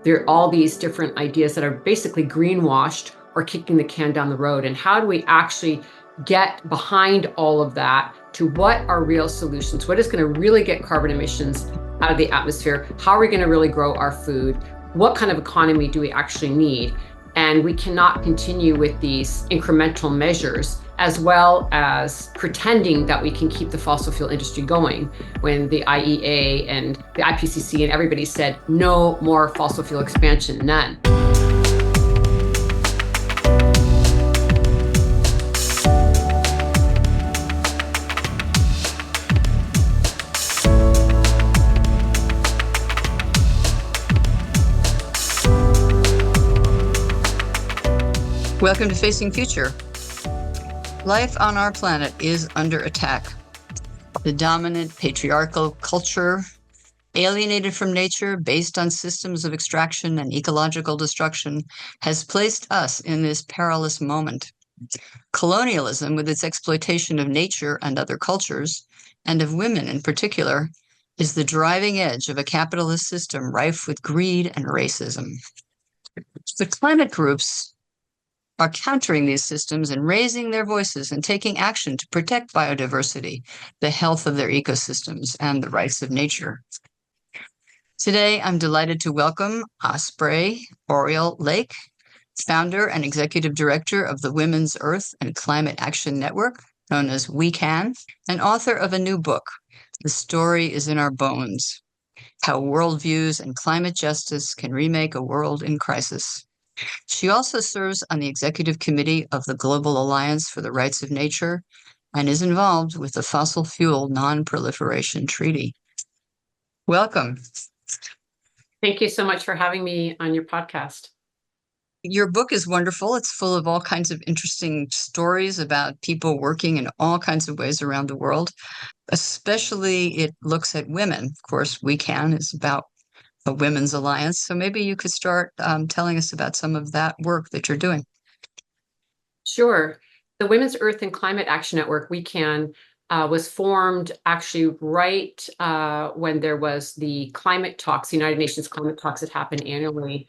There are all these different ideas that are basically greenwashed or kicking the can down the road. And how do we actually get behind all of that to what are real solutions? What is going to really get carbon emissions out of the atmosphere? How are we going to really grow our food? What kind of economy do we actually need? And we cannot continue with these incremental measures as well as pretending that we can keep the fossil fuel industry going when the IEA and the IPCC and everybody said no more fossil fuel expansion, none. Welcome to Facing Future. Life on our planet is under attack. The dominant patriarchal culture, alienated from nature based on systems of extraction and ecological destruction, has placed us in this perilous moment. Colonialism, with its exploitation of nature and other cultures, and of women in particular, is the driving edge of a capitalist system rife with greed and racism. The climate groups are countering these systems and raising their voices and taking action to protect biodiversity, the health of their ecosystems, and the rights of nature. Today, I'm delighted to welcome Osprey Oriole Lake, founder and executive director of the Women's Earth and Climate Action Network, known as WECAN, and author of a new book, The Story is in Our Bones: How Worldviews and Climate Justice Can Remake a World in Crisis. She also serves on the executive committee of the Global Alliance for the Rights of Nature and is involved with the Fossil Fuel Non-Proliferation Treaty. Welcome. Thank you so much for having me on your podcast. Your book is wonderful. It's full of all kinds of interesting stories about people working in all kinds of ways around the world. Especially it looks at women. Of course, WECAN is about a women's alliance. So maybe you could start telling us about some of that work that you're doing. Sure. The Women's Earth and Climate Action Network, WECAN, was formed actually right when there was the climate talks, the United Nations climate talks that happen annually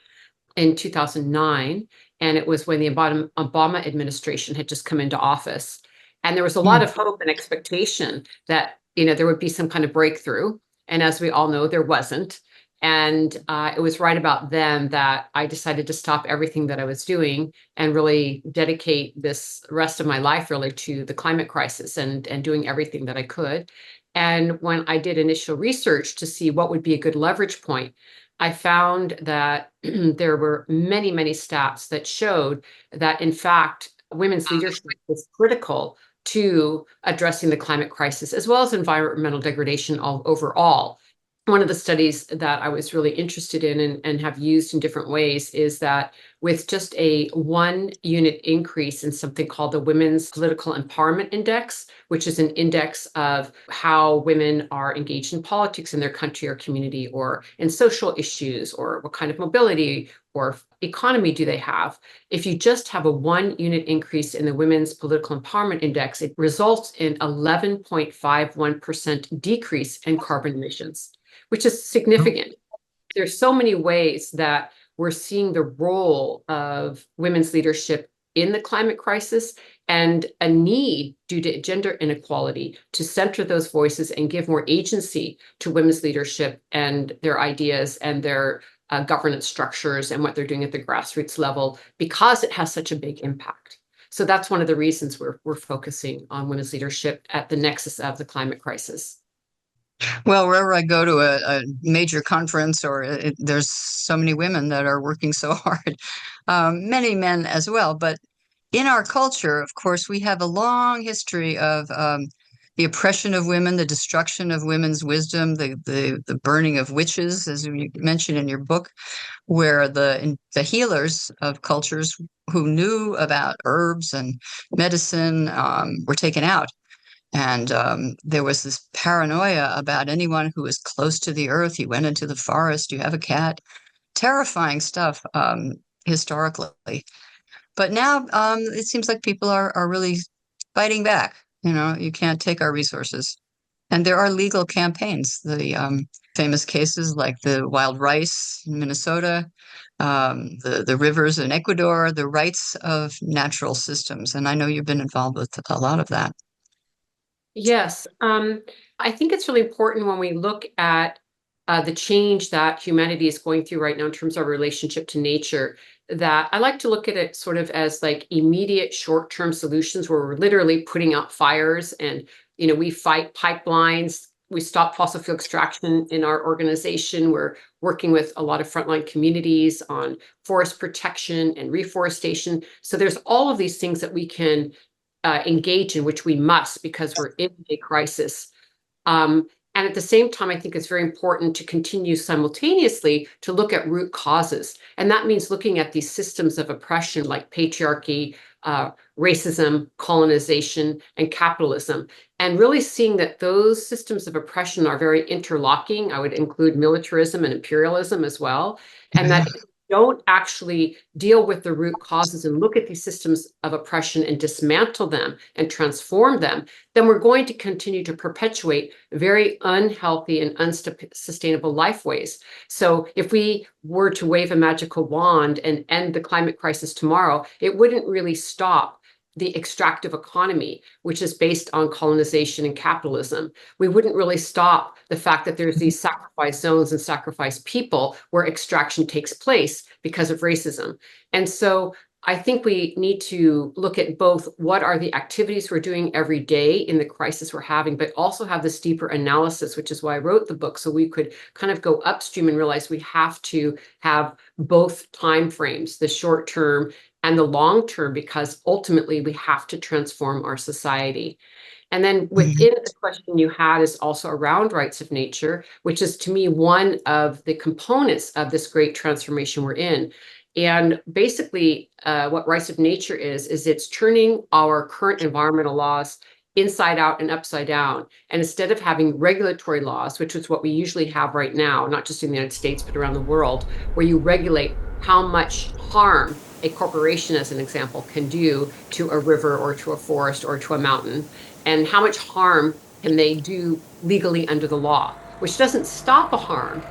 in 2009. And it was when the Obama administration had just come into office. And there was a lot of hope and expectation that, there would be some kind of breakthrough. And as we all know, there wasn't. And it was right about then that I decided to stop everything that I was doing and really dedicate this rest of my life really to the climate crisis and doing everything that I could. And when I did initial research to see what would be a good leverage point, I found that there were many, many stats that showed that, in fact, women's leadership is critical to addressing the climate crisis, as well as environmental degradation overall. One of the studies that I was really interested in and have used in different ways is that with just a 1 unit increase in something called the Women's Political Empowerment Index, which is an index of how women are engaged in politics in their country or community or in social issues or what kind of mobility or economy do they have. If you just have a 1 unit increase in the Women's Political Empowerment Index, it results in 11.51% decrease in carbon emissions, which is significant. There's so many ways that we're seeing the role of women's leadership in the climate crisis and a need due to gender inequality to center those voices and give more agency to women's leadership and their ideas and their governance structures and what they're doing at the grassroots level, because it has such a big impact. So that's one of the reasons we're focusing on women's leadership at the nexus of the climate crisis. Well, wherever I go to a major conference, there's so many women that are working so hard, many men as well. But in our culture, of course, we have a long history of the oppression of women, the destruction of women's wisdom, the burning of witches, as you mentioned in your book, where the healers of cultures who knew about herbs and medicine were taken out. And there was this paranoia about anyone who was close to the earth. You went into the forest, you have a cat. Terrifying stuff historically. But now it seems like people are really fighting back. You can't take our resources. And there are legal campaigns. The famous cases like the wild rice in Minnesota, the rivers in Ecuador, the rights of natural systems. And I know you've been involved with a lot of that. Yes, I think it's really important when we look at the change that humanity is going through right now in terms of our relationship to nature, that I like to look at it sort of as like immediate short-term solutions where we're literally putting out fires and, we fight pipelines. We stop fossil fuel extraction in our organization. We're working with a lot of frontline communities on forest protection and reforestation. So there's all of these things that we can engage in, which we must because we're in a crisis. And at the same time, I think it's very important to continue simultaneously to look at root causes. And that means looking at these systems of oppression like patriarchy, racism, colonization, and capitalism, and really seeing that those systems of oppression are very interlocking. I would include militarism and imperialism as well. And that don't actually deal with the root causes and look at these systems of oppression and dismantle them and transform them, then we're going to continue to perpetuate very unhealthy and unsustainable lifeways. So if we were to wave a magical wand and end the climate crisis tomorrow, it wouldn't really stop the extractive economy, which is based on colonization and capitalism. We wouldn't really stop the fact that there's these sacrifice zones and sacrifice people where extraction takes place because of racism. And so I think we need to look at both what are the activities we're doing every day in the crisis we're having, but also have this deeper analysis, which is why I wrote the book, so we could kind of go upstream and realize we have to have both time frames, the short term and the long term, because ultimately we have to transform our society. And then within the question you had is also around rights of nature, which is to me one of the components of this great transformation we're in. And basically, what rights of nature is it's turning our current environmental laws inside out and upside down. And instead of having regulatory laws, which is what we usually have right now, not just in the United States, but around the world, where you regulate how much harm a corporation, as an example, can do to a river or to a forest or to a mountain, and how much harm can they do legally under the law, which doesn't stop a harm.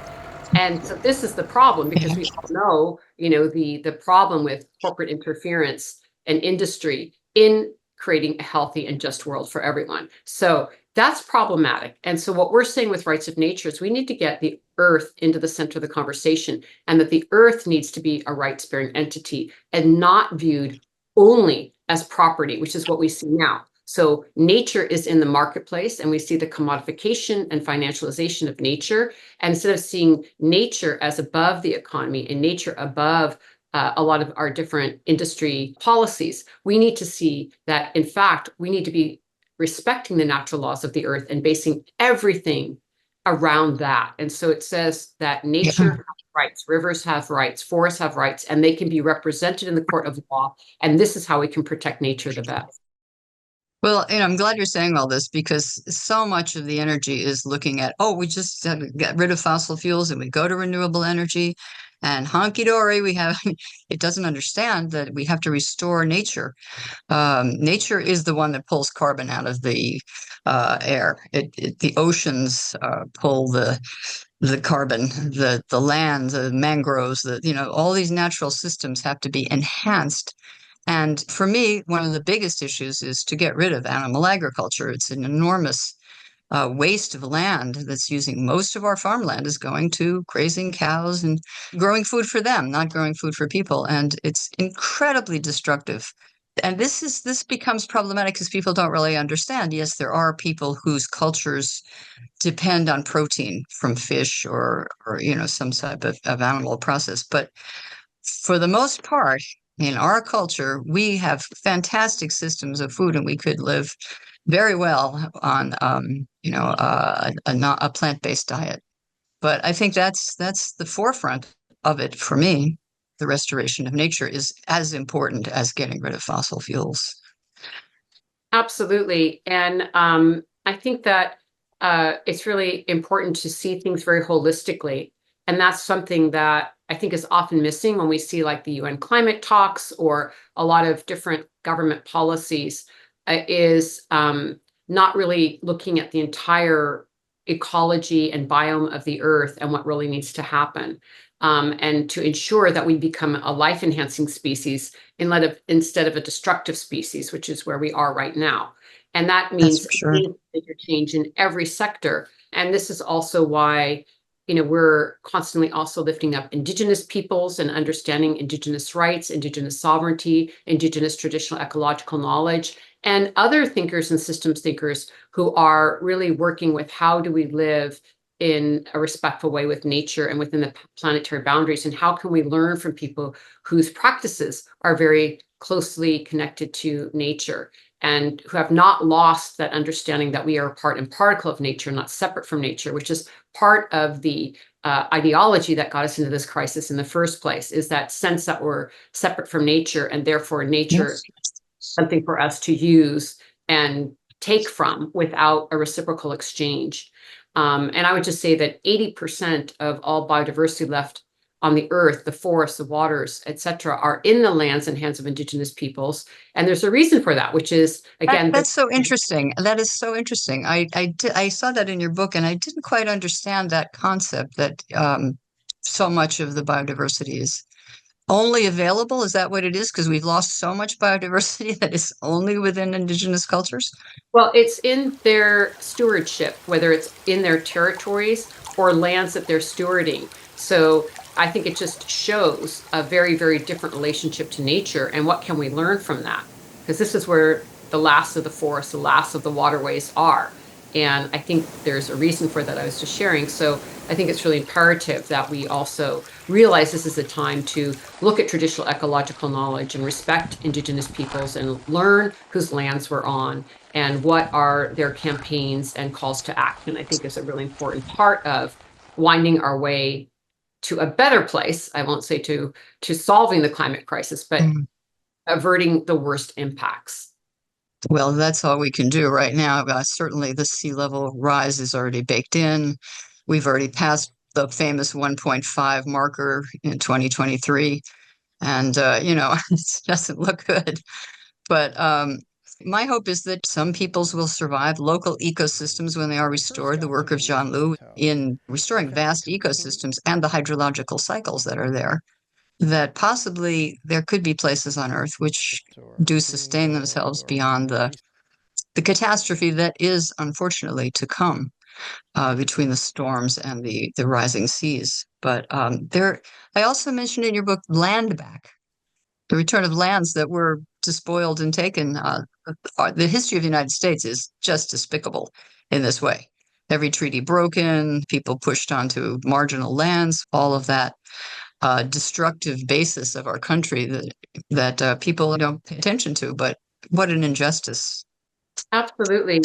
And so this is the problem, because we all know, the problem with corporate interference and industry in creating a healthy and just world for everyone. So that's problematic. And so what we're saying with rights of nature is we need to get the earth into the center of the conversation, and that the earth needs to be a rights-bearing entity and not viewed only as property, which is what we see now. So nature is in the marketplace, and we see the commodification and financialization of nature. And instead of seeing nature as above the economy and nature above a lot of our different industry policies, we need to see that, in fact, we need to be respecting the natural laws of the earth and basing everything around that. And so it says that nature has rights, rivers have rights, forests have rights, and they can be represented in the court of law. And this is how we can protect nature the best. Well, I'm glad you're saying all this, because so much of the energy is looking at, we just get rid of fossil fuels and we go to renewable energy and honky-dory. It doesn't understand that we have to restore nature. Nature is the one that pulls carbon out of the air. The oceans pull the carbon, the land, the mangroves, all these natural systems have to be enhanced. And for me, one of the biggest issues is to get rid of animal agriculture. It's an enormous waste of land that's using most of our farmland is going to grazing cows and growing food for them, not growing food for people. And it's incredibly destructive. And this becomes problematic because people don't really understand. Yes, there are people whose cultures depend on protein from fish or some type of animal process. But for the most part, in our culture, we have fantastic systems of food, and we could live very well on, a plant-based diet. But I think that's the forefront of it for me. The restoration of nature is as important as getting rid of fossil fuels. Absolutely. And I think that it's really important to see things very holistically. And that's something that I think is often missing when we see like the UN climate talks or a lot of different government policies, is not really looking at the entire ecology and biome of the earth and what really needs to happen. And to ensure that we become a life-enhancing species instead of a destructive species, which is where we are right now. And that That's means for sure. major change in every sector. And this is also why, we're constantly also lifting up Indigenous peoples and understanding Indigenous rights, Indigenous sovereignty, Indigenous traditional ecological knowledge, and other thinkers and systems thinkers who are really working with how do we live in a respectful way with nature and within the planetary boundaries, and how can we learn from people whose practices are very closely connected to nature and who have not lost that understanding that we are a part and particle of nature, not separate from nature, which is part of the ideology that got us into this crisis in the first place, is that sense that we're separate from nature and therefore nature Yes. something for us to use and take from without a reciprocal exchange. And I would just say that 80% of all biodiversity left on the earth, the forests, the waters, et cetera, are in the lands and hands of Indigenous peoples. And there's a reason for that, which is, again, That's so interesting. That is so interesting. I saw that in your book, and I didn't quite understand that concept that so much of the biodiversity is only available. Is that what it is? Because we've lost so much biodiversity that is only within Indigenous cultures? well, it's in their stewardship, whether it's in their territories or lands that they're stewarding. So I think it just shows a very, very different relationship to nature. And what can we learn from that? Because this is where the last of the forests, the last of the waterways are. And I think there's a reason for that I was just sharing. So I think it's really imperative that we also realize this is a time to look at traditional ecological knowledge and respect Indigenous peoples and learn whose lands we're on and what are their campaigns and calls to action. I think is a really important part of winding our way to a better place. I won't say to solving the climate crisis, but averting the worst impacts. Well, that's all we can do right now. Certainly, the sea level rise is already baked in. We've already passed the famous 1.5 marker in 2023. And, it doesn't look good. But my hope is that some peoples will survive local ecosystems when they are restored. The work of Jean Lu in restoring vast ecosystems and the hydrological cycles that are there, that possibly there could be places on Earth which do sustain themselves beyond the catastrophe that is unfortunately to come between the storms and the rising seas. But I also mentioned in your book land back, the return of lands that were despoiled and taken. The history of the United States is just despicable in this way. Every treaty broken, people pushed onto marginal lands, all of that destructive basis of our country that people don't pay attention to. But what an injustice. Absolutely.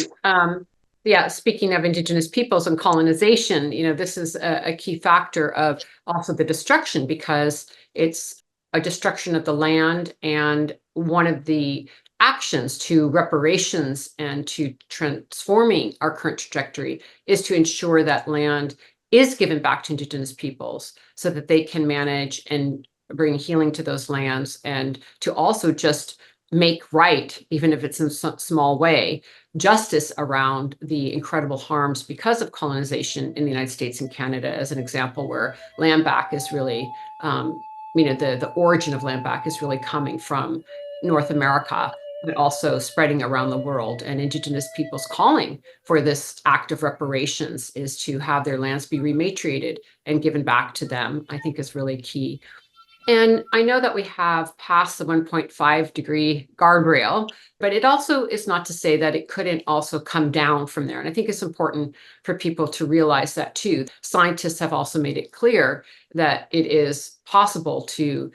Yeah, speaking of Indigenous peoples and colonization, this is a key factor of also the destruction, because it's a destruction of the land. And one of the actions to reparations and to transforming our current trajectory is to ensure that land is given back to Indigenous peoples so that they can manage and bring healing to those lands, and to also just make right, even if it's in some small way, justice around the incredible harms because of colonization in the United States and Canada, as an example, where land back is really, the origin of land back is really coming from North America, but also spreading around the world. And Indigenous peoples calling for this act of reparations is to have their lands be rematriated and given back to them, I think is really key. And I know that we have passed the 1.5 degree guardrail, but it also is not to say that it couldn't also come down from there. And I think it's important for people to realize that too. Scientists have also made it clear that it is possible to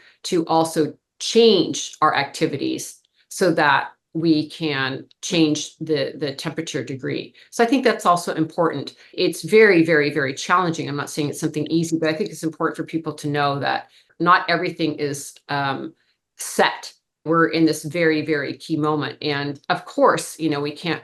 also change our activities so that we can change the temperature degree. So I think that's also important. It's very, very, very challenging. I'm not saying it's something easy, but I think it's important for people to know that not everything is set. We're in this very, very key moment. And of course, we can't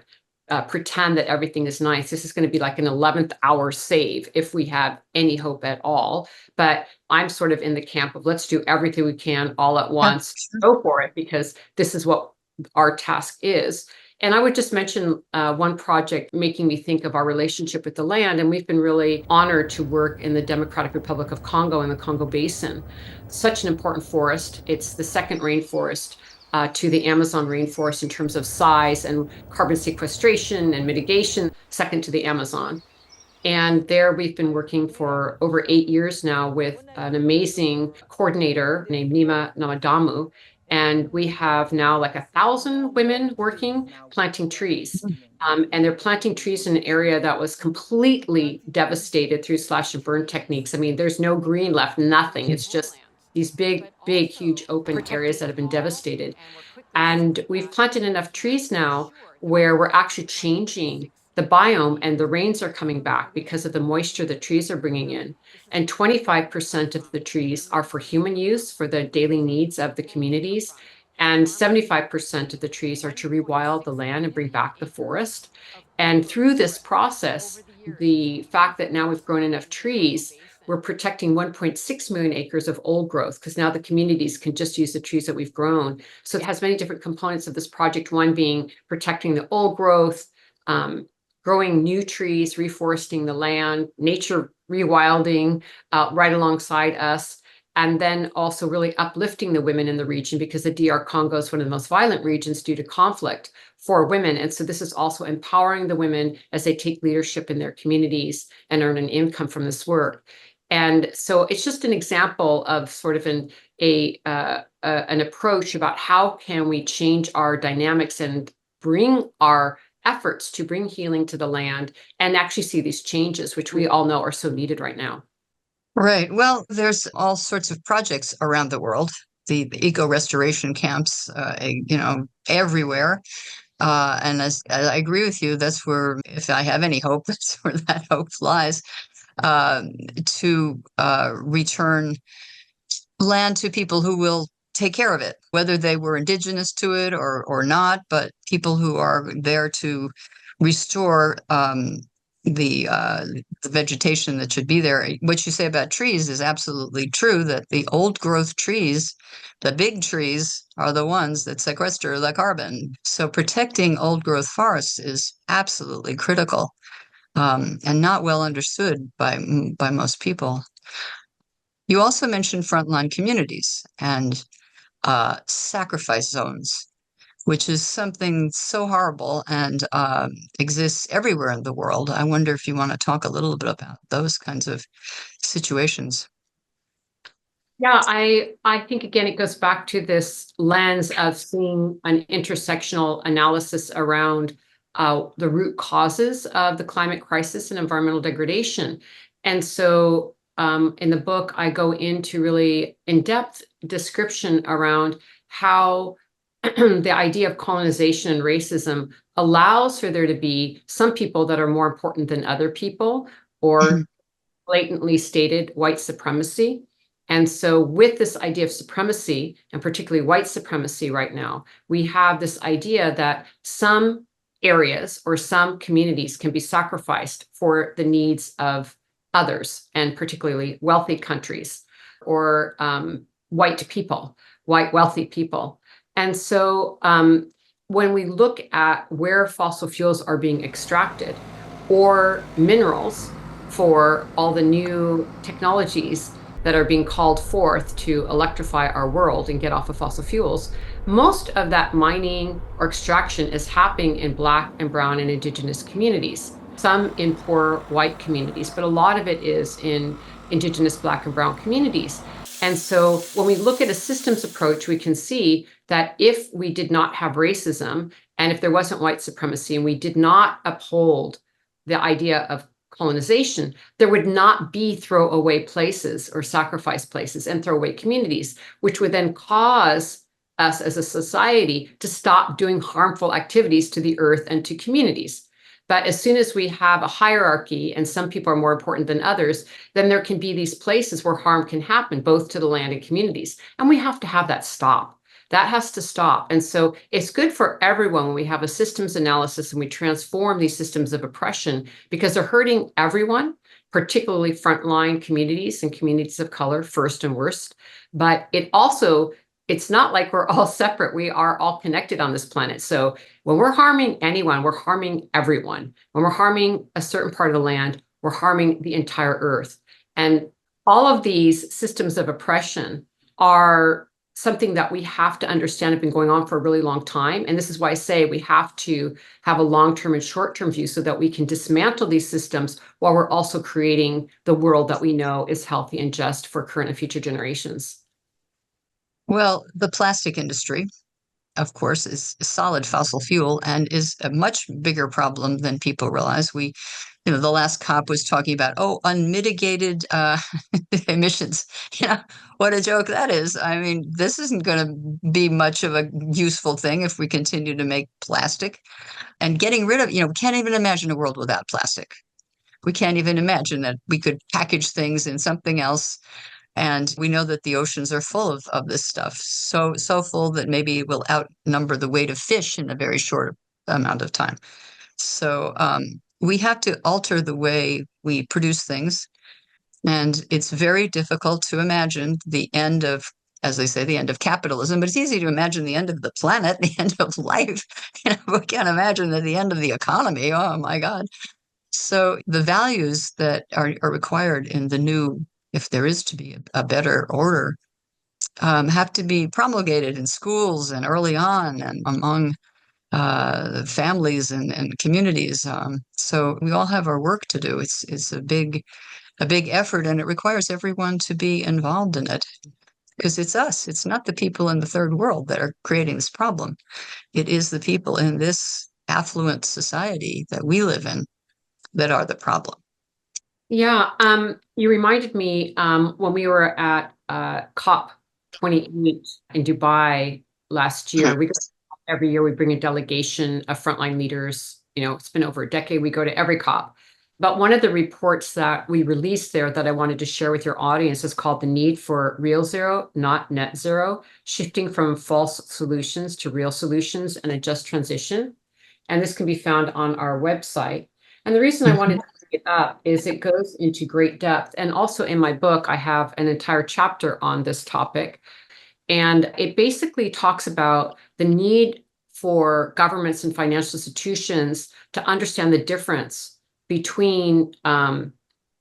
pretend that everything is nice. This is going to be like an 11th hour save if we have any hope at all. But I'm sort of in the camp of let's do everything we can all at once, go for it, because this is what our task is. And I would just mention one project making me think of our relationship with the land. And we've been really honored to work in the Democratic Republic of Congo in the Congo Basin. Such an important forest. It's the second rainforest to the Amazon rainforest in terms of size and carbon sequestration and mitigation, second to the Amazon. And there we've been working for over 8 years now with an amazing coordinator named Nima Namadamu. And we have now like 1,000 women working, planting trees. And they're planting trees in an area that was completely devastated through slash and burn techniques. I mean, there's no green left, nothing. It's just these big, big, huge open areas that have been devastated. And we've planted enough trees now where we're actually changing the biome, and the rains are coming back because of the moisture the trees are bringing in. And 25% of the trees are for human use, for the daily needs of the communities. And 75% of the trees are to rewild the land and bring back the forest. And through this process, the fact that now we've grown enough trees, we're protecting 1.6 million acres of old growth, because now the communities can just use the trees that we've grown. So it has many different components of this project, one being protecting the old growth, growing new trees, reforesting the land, nature rewilding right alongside us, and then also really uplifting the women in the region, because the DR Congo is one of the most violent regions due to conflict for women. And so this is also empowering the women as they take leadership in their communities and earn an income from this work. And so it's just an example of sort of an approach about how can we change our dynamics and bring our efforts to bring healing to the land and actually see these changes, which we all know are so needed right now. Right. Well, there's all sorts of projects around the world. The eco restoration camps, everywhere. And as I agree with you, that's where, if I have any hope, that's where that hope lies, to return land to people who will take care of it, whether they were indigenous to it or not, but people who are there to restore the vegetation that should be there. What you say about trees is absolutely true, that the old growth trees, the big trees, are the ones that sequester the carbon. So protecting old growth forests is absolutely critical, and not well understood by most people. You also mentioned frontline communities and sacrifice zones, which is something so horrible and exists everywhere in the world. I wonder if you want to talk a little bit about those kinds of situations. Yeah, I think, again, it goes back to this lens of seeing an intersectional analysis around the root causes of the climate crisis and environmental degradation. And so in the book, I go into really in-depth description around how the idea of colonization and racism allows for there to be some people that are more important than other people, or blatantly stated white supremacy. And so with this idea of supremacy, and particularly white supremacy right now, we have this idea that some areas or some communities can be sacrificed for the needs of others, and particularly wealthy countries or white people, white wealthy people. And so when we look at where fossil fuels are being extracted, or minerals for all the new technologies that are being called forth to electrify our world and get off of fossil fuels, most of that mining or extraction is happening in Black and Brown and Indigenous communities, some in poor white communities, but a lot of it is in Indigenous, Black and Brown communities. And so when we look at a systems approach, we can see that if we did not have racism, and if there wasn't white supremacy, and we did not uphold the idea of colonization, there would not be throwaway places or sacrifice places and throwaway communities, which would then cause us as a society to stop doing harmful activities to the earth and to communities. But as soon as we have a hierarchy and some people are more important than others, then there can be these places where harm can happen, both to the land and communities. And we have to have that stop. That has to stop. And so it's good for everyone when we have a systems analysis and we transform these systems of oppression, because they're hurting everyone, particularly frontline communities and communities of color first and worst. But it also it's not like we're all separate. We are all connected on this planet. So when we're harming anyone, we're harming everyone. When we're harming a certain part of the land, we're harming the entire earth. And all of these systems of oppression are something that we have to understand have been going on for a really long time. And this is why I say we have to have a long-term and short-term view so that we can dismantle these systems while we're also creating the world that we know is healthy and just for current and future generations. Well, the plastic industry, of course, is a solid fossil fuel and is a much bigger problem than people realize. The last COP was talking about, unmitigated emissions. What a joke that is. I mean, this isn't going to be much of a useful thing if we continue to make plastic. And getting rid of, we can't even imagine a world without plastic. We can't even imagine that we could package things in something else. And we know that the oceans are full of this stuff, so full that maybe it will outnumber the weight of fish in a very short amount of time. So we have to alter the way we produce things. And it's very difficult to imagine the end of, as they say, the end of capitalism, but it's easy to imagine the end of the planet, the end of life. We can't imagine the end of the economy. Oh my God. So the values that are required in the new, if there is to be a better order, have to be promulgated in schools and early on and among families and communities. So we all have our work to do. It's a big effort, and it requires everyone to be involved in it because it's us. It's not the people in the third world that are creating this problem. It is the people in this affluent society that we live in that are the problem. Yeah, you reminded me when we were at COP 28 in Dubai last year. Every year we bring a delegation of frontline leaders. It's been over a decade. We go to every COP. But one of the reports that we released there that I wanted to share with your audience is called The Need for Real Zero, Not Net Zero, Shifting from False Solutions to Real Solutions and a Just Transition. And this can be found on our website. And the reason I wanted to bring it up is it goes into great depth. And also in my book, I have an entire chapter on this topic. And it basically talks about the need for governments and financial institutions to understand the difference between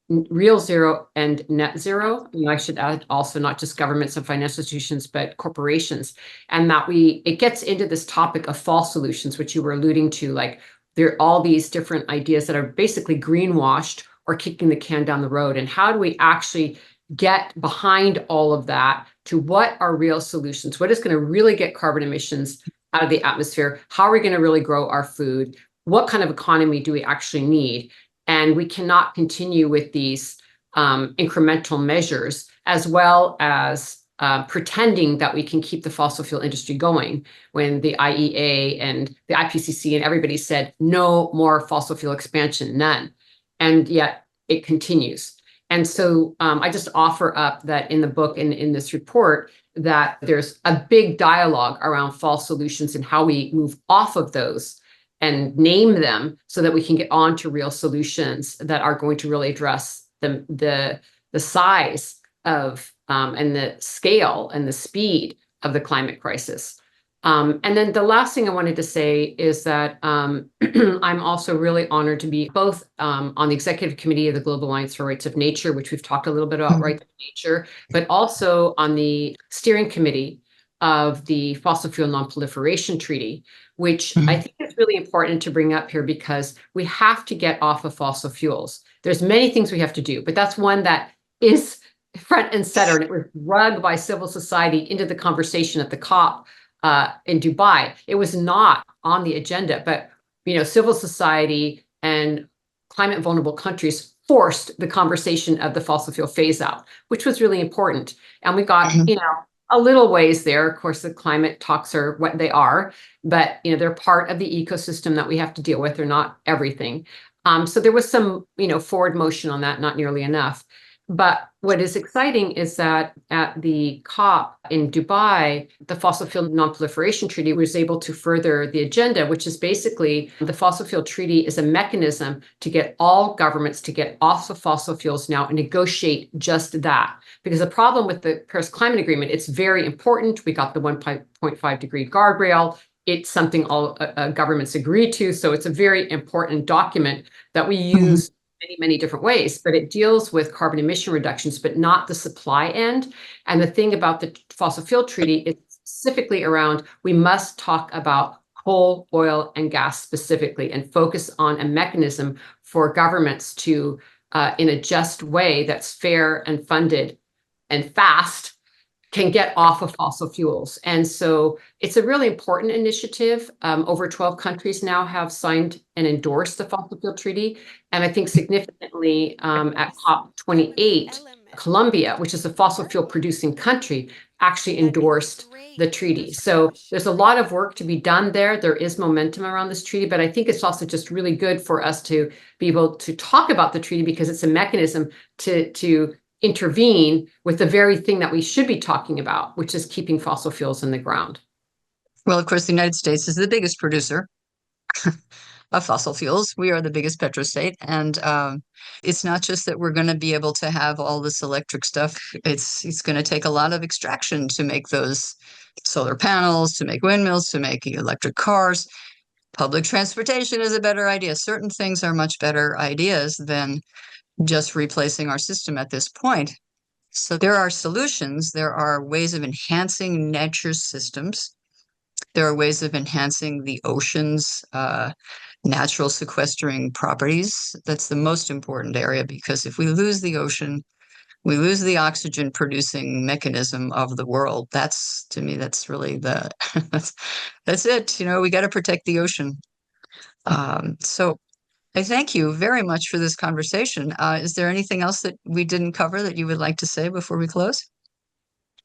real zero and net zero. I should add also not just governments and financial institutions, but corporations. And that it gets into this topic of false solutions, which you were alluding to, like there are all these different ideas that are basically greenwashed or kicking the can down the road. And how do we actually get behind all of that to what are real solutions? What is going to really get carbon emissions out of the atmosphere? How are we going to really grow our food? What kind of economy do we actually need? And we cannot continue with these incremental measures, as well as pretending that we can keep the fossil fuel industry going when the IEA and the IPCC and everybody said no more fossil fuel expansion, none. And yet it continues. And so I just offer up that in the book and in this report that there's a big dialogue around false solutions and how we move off of those and name them so that we can get on to real solutions that are going to really address the size of and the scale and the speed of the climate crisis. And then the last thing I wanted to say is that I'm also really honored to be both on the executive committee of the Global Alliance for Rights of Nature, which we've talked a little bit about rights of nature, but also on the steering committee of the Fossil Fuel Non-Proliferation Treaty, which I think is really important to bring up here because we have to get off of fossil fuels. There's many things we have to do, but that's one that is front and center, and it was dragged by civil society into the conversation at the COP in Dubai. It was not on the agenda, but civil society and climate vulnerable countries forced the conversation of the fossil fuel phase out, which was really important. And we got, a little ways there. Of course, the climate talks are what they are, but they're part of the ecosystem that we have to deal with. They're not everything. So there was some, forward motion on that, not nearly enough. But what is exciting is that at the COP in Dubai, the Fossil Fuel Non-Proliferation Treaty was able to further the agenda, which is basically the Fossil Fuel Treaty is a mechanism to get all governments to get off of fossil fuels now and negotiate just that. Because the problem with the Paris Climate Agreement, it's very important. We got the 1.5 degree guardrail. It's something all governments agree to. So it's a very important document that we use many different ways, but it deals with carbon emission reductions, but not the supply end. And the thing about the fossil fuel treaty is specifically around, we must talk about coal, oil, and gas specifically, and focus on a mechanism for governments to, in a just way that's fair and funded and fast, can get off of fossil fuels. And so it's a really important initiative. Over 12 countries now have signed and endorsed the fossil fuel treaty. And I think significantly at COP28, Colombia, which is a fossil fuel producing country, actually endorsed the treaty. So there's a lot of work to be done there. There is momentum around this treaty, but I think it's also just really good for us to be able to talk about the treaty because it's a mechanism to intervene with the very thing that we should be talking about, which is keeping fossil fuels in the ground. Well, of course, the United States is the biggest producer of fossil fuels. We are the biggest petrostate. And it's not just that we're going to be able to have all this electric stuff. It's going to take a lot of extraction to make those solar panels, to make windmills, to make electric cars. Public transportation is a better idea. Certain things are much better ideas than just replacing our system at this point. So there are solutions. There are ways of enhancing nature's systems. There are ways of enhancing the ocean's natural sequestering properties. That's the most important area, because if we lose the ocean, we lose the oxygen producing mechanism of the world. That's, to me, that's really the, that's it. You know, we got to protect the ocean. So I thank you very much for this conversation. Is there anything else that we didn't cover that you would like to say before we close?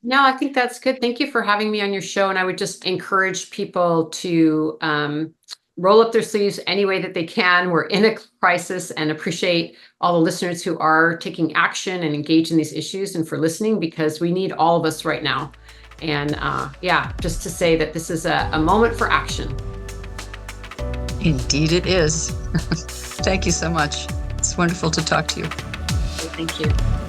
No, I think that's good. Thank you for having me on your show. And I would just encourage people to roll up their sleeves any way that they can. We're in a crisis, and appreciate all the listeners who are taking action and engaged in these issues, and for listening, because we need all of us right now. And yeah, just to say that this is a moment for action. Indeed it is. Thank you so much. It's wonderful to talk to you. Thank you.